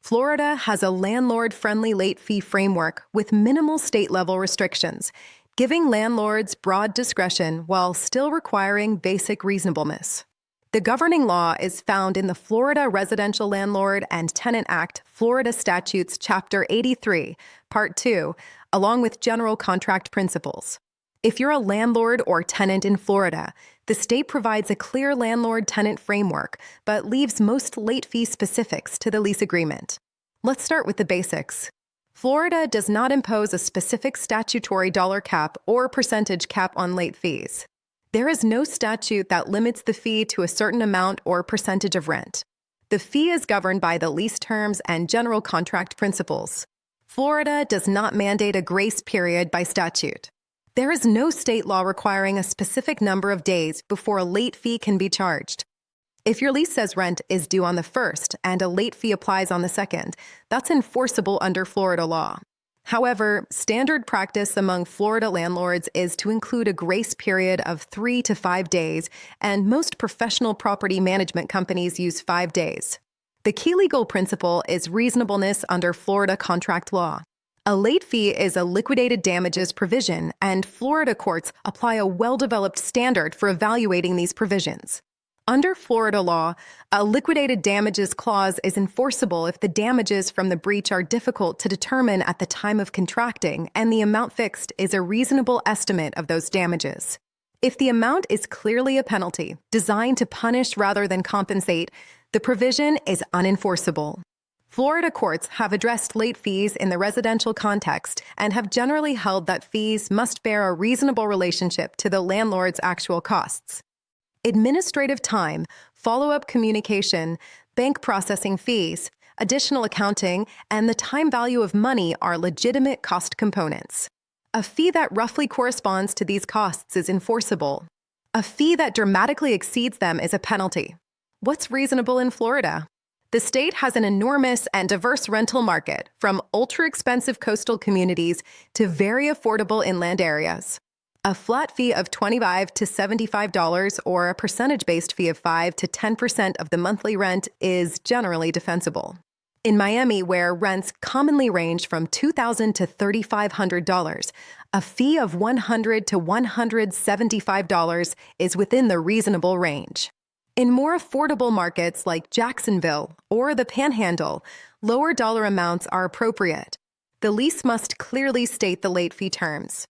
Florida has a landlord-friendly late fee framework with minimal state-level restrictions, giving landlords broad discretion while still requiring basic reasonableness. The governing law is found in the Florida Residential Landlord and Tenant Act, Florida Statutes, Chapter 83, Part 2, along with general contract principles. If you're a landlord or tenant in Florida, the state provides a clear landlord-tenant framework, but leaves most late fee specifics to the lease agreement. Let's start with the basics. Florida does not impose a specific statutory dollar cap or percentage cap on late fees. There is no statute that limits the fee to a certain amount or percentage of rent. The fee is governed by the lease terms and general contract principles. Florida does not mandate a grace period by statute. There is no state law requiring a specific number of days before a late fee can be charged. If your lease says rent is due on the 1st and a late fee applies on the 2nd, that's enforceable under Florida law. However, standard practice among Florida landlords is to include a grace period of 3 to 5 days, and most professional property management companies use 5 days. The key legal principle is reasonableness under Florida contract law. A late fee is a liquidated damages provision, and Florida courts apply a well-developed standard for evaluating these provisions. Under Florida law, a liquidated damages clause is enforceable if the damages from the breach are difficult to determine at the time of contracting and the amount fixed is a reasonable estimate of those damages. If the amount is clearly a penalty, designed to punish rather than compensate, the provision is unenforceable. Florida courts have addressed late fees in the residential context and have generally held that fees must bear a reasonable relationship to the landlord's actual costs. Administrative time, follow-up communication, bank processing fees, additional accounting, and the time value of money are legitimate cost components. A fee that roughly corresponds to these costs is enforceable. A fee that dramatically exceeds them is a penalty. What's reasonable in Florida? The state has an enormous and diverse rental market, from ultra-expensive coastal communities to very affordable inland areas. A flat fee of $25 to $75 or a percentage-based fee of 5 to 10% of the monthly rent is generally defensible. In Miami, where rents commonly range from $2,000 to $3,500, a fee of $100 to $175 is within the reasonable range. In more affordable markets like Jacksonville or the Panhandle, lower dollar amounts are appropriate. The lease must clearly state the late fee terms.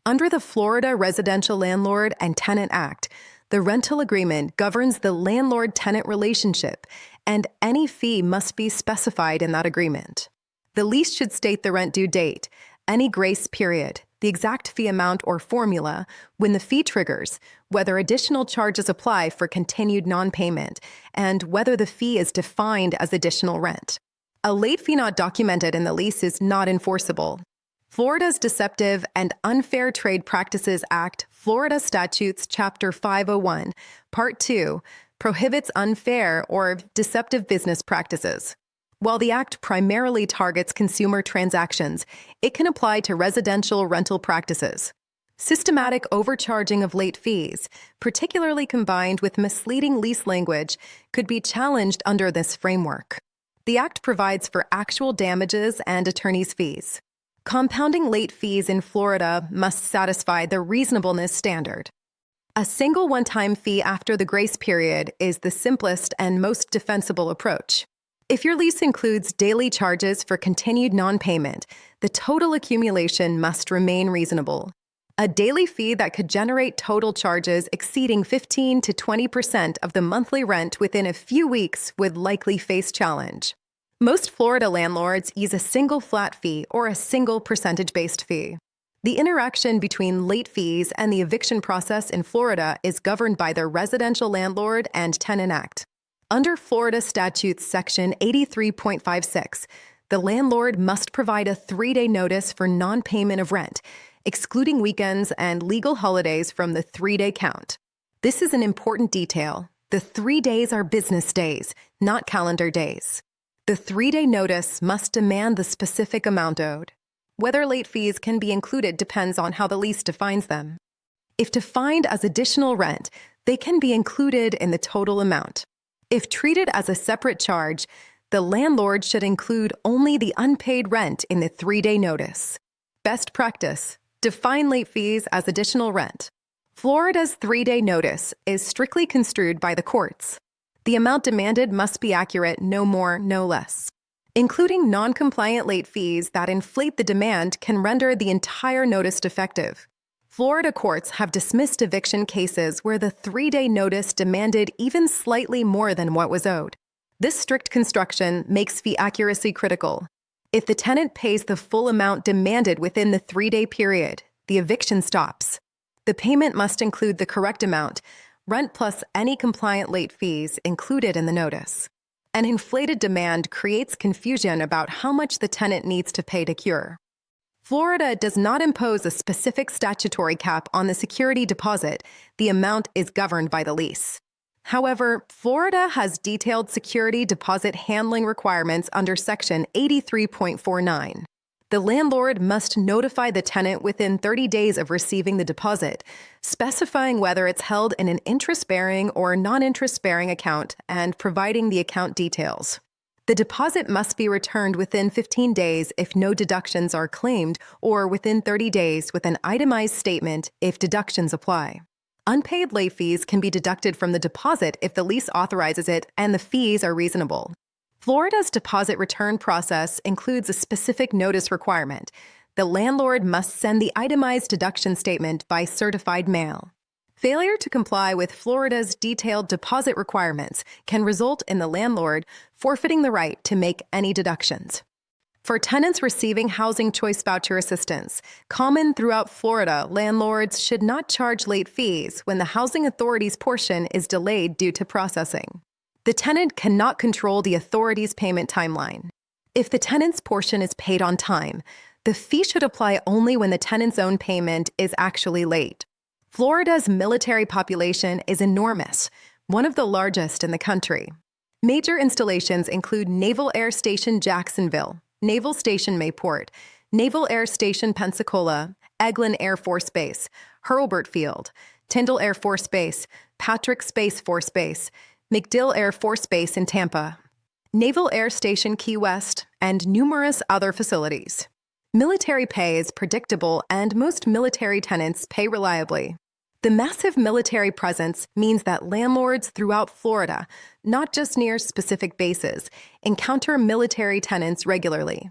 Under the Florida Residential Landlord and Tenant Act, the rental agreement governs the landlord-tenant relationship, and any fee must be specified in that agreement. The lease should state the rent due date, any grace period, the exact fee amount or formula, when the fee triggers, whether additional charges apply for continued non-payment, and whether the fee is defined as additional rent. A late fee not documented in the lease is not enforceable. Florida's Deceptive and Unfair Trade Practices Act, Florida Statutes, Chapter 501, Part 2, prohibits unfair or deceptive business practices. While the Act primarily targets consumer transactions, it can apply to residential rental practices. Systematic overcharging of late fees, particularly combined with misleading lease language, could be challenged under this framework. The Act provides for actual damages and attorney's fees. Compounding late fees in Florida must satisfy the reasonableness standard. A single one-time fee after the grace period is the simplest and most defensible approach. If your lease includes daily charges for continued non-payment, the total accumulation must remain reasonable. A daily fee that could generate total charges exceeding 15 to 20% of the monthly rent within a few weeks would likely face challenge. Most Florida landlords use a single flat fee or a single percentage-based fee. The interaction between late fees and the eviction process in Florida is governed by the Residential Landlord and Tenant Act. Under Florida Statutes Section 83.56, the landlord must provide a 3-day notice for non-payment of rent, excluding weekends and legal holidays from the 3-day count. This is an important detail. The 3 days are business days, not calendar days. The 3-day notice must demand the specific amount owed. Whether late fees can be included depends on how the lease defines them. If defined as additional rent, they can be included in the total amount. If treated as a separate charge, The landlord should include only the unpaid rent in the 3-day notice. Best practice: define late fees as additional rent. Florida's 3-day notice is strictly construed by the courts. The amount demanded must be accurate, no more, no less. Including non-compliant late fees that inflate the demand can render the entire notice defective. Florida courts have dismissed eviction cases where the 3-day notice demanded even slightly more than what was owed. This strict construction makes fee accuracy critical. If the tenant pays the full amount demanded within the 3-day period, the eviction stops. The payment must include the correct amount, rent plus any compliant late fees included in the notice. An inflated demand creates confusion about how much the tenant needs to pay to cure. Florida does not impose a specific statutory cap on the security deposit. The amount is governed by the lease. However, Florida has detailed security deposit handling requirements under Section 83.49. The landlord must notify the tenant within 30 days of receiving the deposit, specifying whether it's held in an interest-bearing or non-interest-bearing account and providing the account details. The deposit must be returned within 15 days if no deductions are claimed, or within 30 days with an itemized statement if deductions apply. Unpaid late fees can be deducted from the deposit if the lease authorizes it and the fees are reasonable. Florida's deposit return process includes a specific notice requirement. The landlord must send the itemized deduction statement by certified mail. Failure to comply with Florida's detailed deposit requirements can result in the landlord forfeiting the right to make any deductions. For tenants receiving housing choice voucher assistance, common throughout Florida, landlords should not charge late fees when the housing authority's portion is delayed due to processing. The tenant cannot control the authority's payment timeline. If the tenant's portion is paid on time, the fee should apply only when the tenant's own payment is actually late. Florida's military population is enormous, one of the largest in the country. Major installations include Naval Air Station Jacksonville, Naval Station Mayport, Naval Air Station Pensacola, Eglin Air Force Base, Hurlburt Field, Tyndall Air Force Base, Patrick Space Force Base, MacDill Air Force Base in Tampa, Naval Air Station Key West, and numerous other facilities. Military pay is predictable, and most military tenants pay reliably. The massive military presence means that landlords throughout Florida, not just near specific bases, encounter military tenants regularly.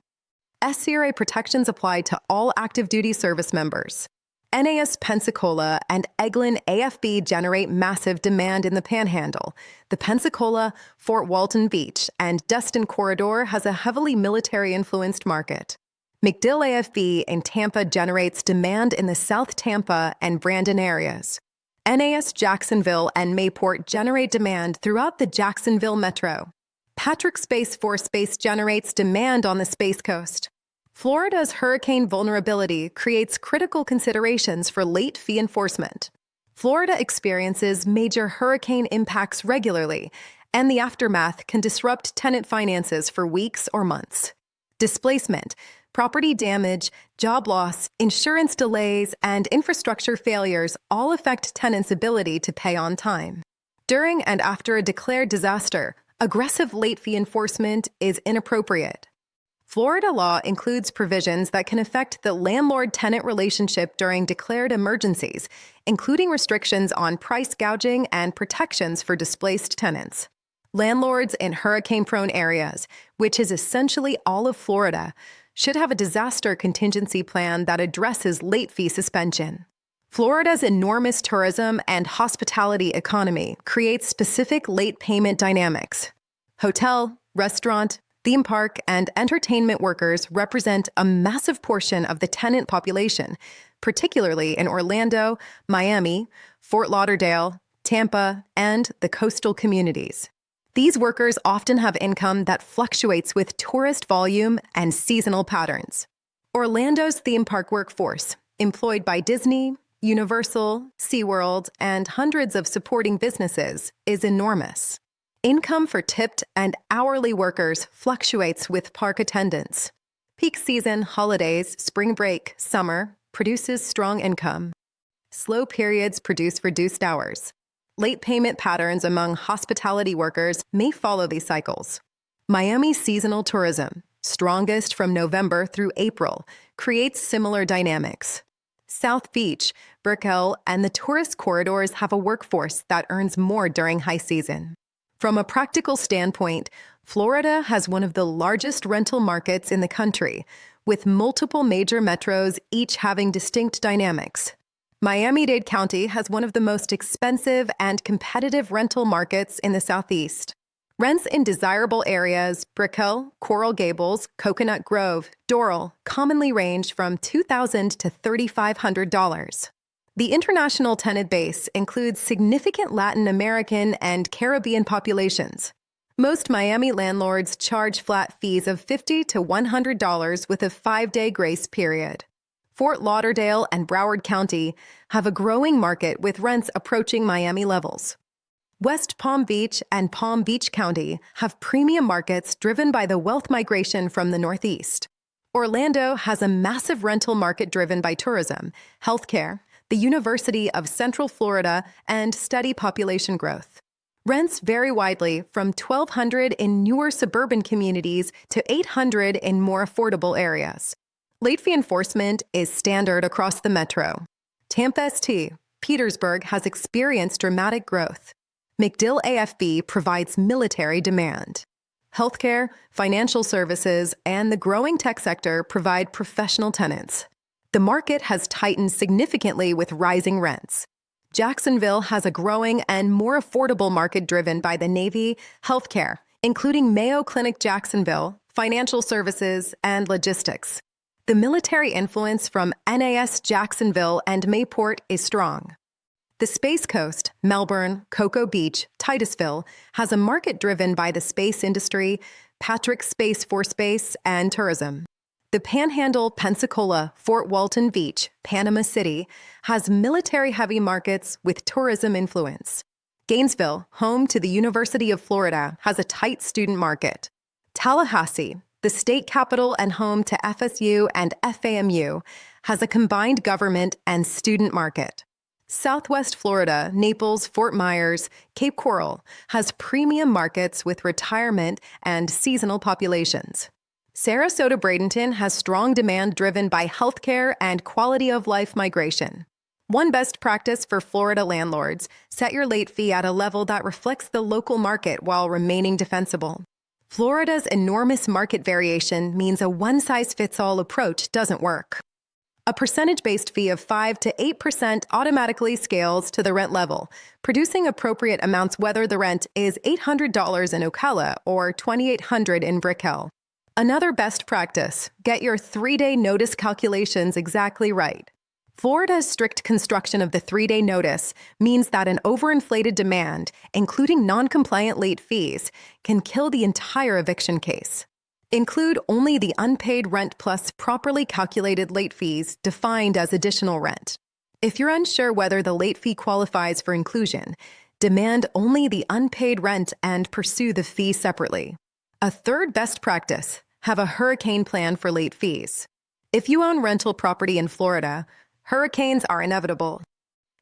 SCRA protections apply to all active duty service members. NAS Pensacola and Eglin AFB generate massive demand in the Panhandle. The Pensacola, Fort Walton Beach, and Destin corridor has a heavily military-influenced market. MacDill AFB in Tampa generates demand in the South Tampa and Brandon areas. NAS Jacksonville and Mayport generate demand throughout the Jacksonville metro. Patrick Space Force Base generates demand on the Space Coast. Florida's hurricane vulnerability creates critical considerations for late fee enforcement. Florida experiences major hurricane impacts regularly, and the aftermath can disrupt tenant finances for weeks or months. Displacement, property damage, job loss, insurance delays, and infrastructure failures all affect tenants' ability to pay on time. During and after a declared disaster, aggressive late fee enforcement is inappropriate. Florida law includes provisions that can affect the landlord-tenant relationship during declared emergencies, including restrictions on price gouging and protections for displaced tenants. Landlords in hurricane-prone areas, which is essentially all of Florida, should have a disaster contingency plan that addresses late fee suspension. Florida's enormous tourism and hospitality economy creates specific late payment dynamics. Hotel, restaurant, theme park, and entertainment workers represent a massive portion of the tenant population, particularly in Orlando, Miami, Fort Lauderdale, Tampa, and the coastal communities. These workers often have income that fluctuates with tourist volume and seasonal patterns. Orlando's theme park workforce, employed by Disney, Universal, SeaWorld, and hundreds of supporting businesses, is enormous. Income for tipped and hourly workers fluctuates with park attendance. Peak season, holidays, spring break, summer produces strong income. Slow periods produce reduced hours. Late payment patterns among hospitality workers may follow these cycles. Miami's seasonal tourism, strongest from November through April, creates similar dynamics. South Beach, Brickell, and the tourist corridors have a workforce that earns more during high season. From a practical standpoint, Florida has one of the largest rental markets in the country, with multiple major metros each having distinct dynamics. Miami-Dade County has one of the most expensive and competitive rental markets in the Southeast. Rents in desirable areas, Brickell, Coral Gables, Coconut Grove, Doral, commonly range from $2,000 to $3,500. The international tenant base includes significant Latin American and Caribbean populations. Most Miami landlords charge flat fees of $50 to $100 with a 5-day grace period. Fort Lauderdale and Broward County have a growing market with rents approaching Miami levels. West Palm Beach and Palm Beach County have premium markets driven by the wealth migration from the Northeast. Orlando has a massive rental market driven by tourism, healthcare, the University of Central Florida, and steady population growth. Rents vary widely from $1,200 in newer suburban communities to $800 in more affordable areas. Late fee enforcement is standard across the metro. Tampa St. Petersburg has experienced dramatic growth. MacDill AFB provides military demand. Healthcare, financial services, and the growing tech sector provide professional tenants. The market has tightened significantly with rising rents. Jacksonville has a growing and more affordable market driven by the Navy, healthcare, including Mayo Clinic Jacksonville, financial services, and logistics. The military influence from NAS Jacksonville and Mayport is strong. The Space Coast, Melbourne, Cocoa Beach, Titusville, has a market driven by the space industry, Patrick Space Force Base, and tourism. The Panhandle, Pensacola, Fort Walton Beach, Panama City, has military-heavy markets with tourism influence. Gainesville, home to the University of Florida, has a tight student market. Tallahassee, the state capital and home to FSU and FAMU, has a combined government and student market. Southwest Florida, Naples, Fort Myers, Cape Coral has premium markets with retirement and seasonal populations. Sarasota Bradenton has strong demand driven by healthcare and quality of life migration. One best practice for Florida landlords: set your late fee at a level that reflects the local market while remaining defensible. Florida's enormous market variation means a one-size-fits-all approach doesn't work. A percentage-based fee of 5 to 8% automatically scales to the rent level, producing appropriate amounts whether the rent is $800 in Ocala or $2,800 in Brickell. Another best practice: get your 3-day notice calculations exactly right. Florida's strict construction of the 3-day notice means that an overinflated demand, including non-compliant late fees, can kill the entire eviction case. Include only the unpaid rent plus properly calculated late fees defined as additional rent. If you're unsure whether the late fee qualifies for inclusion, demand only the unpaid rent and pursue the fee separately. A third best practice: have a hurricane plan for late fees. If you own rental property in Florida, hurricanes are inevitable.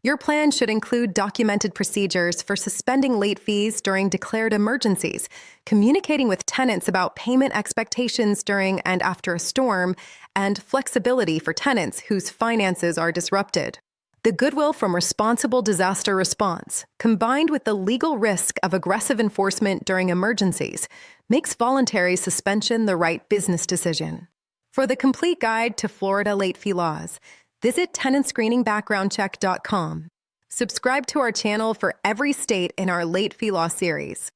Your plan should include documented procedures for suspending late fees during declared emergencies, communicating with tenants about payment expectations during and after a storm, and flexibility for tenants whose finances are disrupted. The goodwill from responsible disaster response, combined with the legal risk of aggressive enforcement during emergencies, makes voluntary suspension the right business decision. For the complete guide to Florida late fee laws, visit tenantscreeningbackgroundcheck.com. Subscribe to our channel for every state in our late fee law series.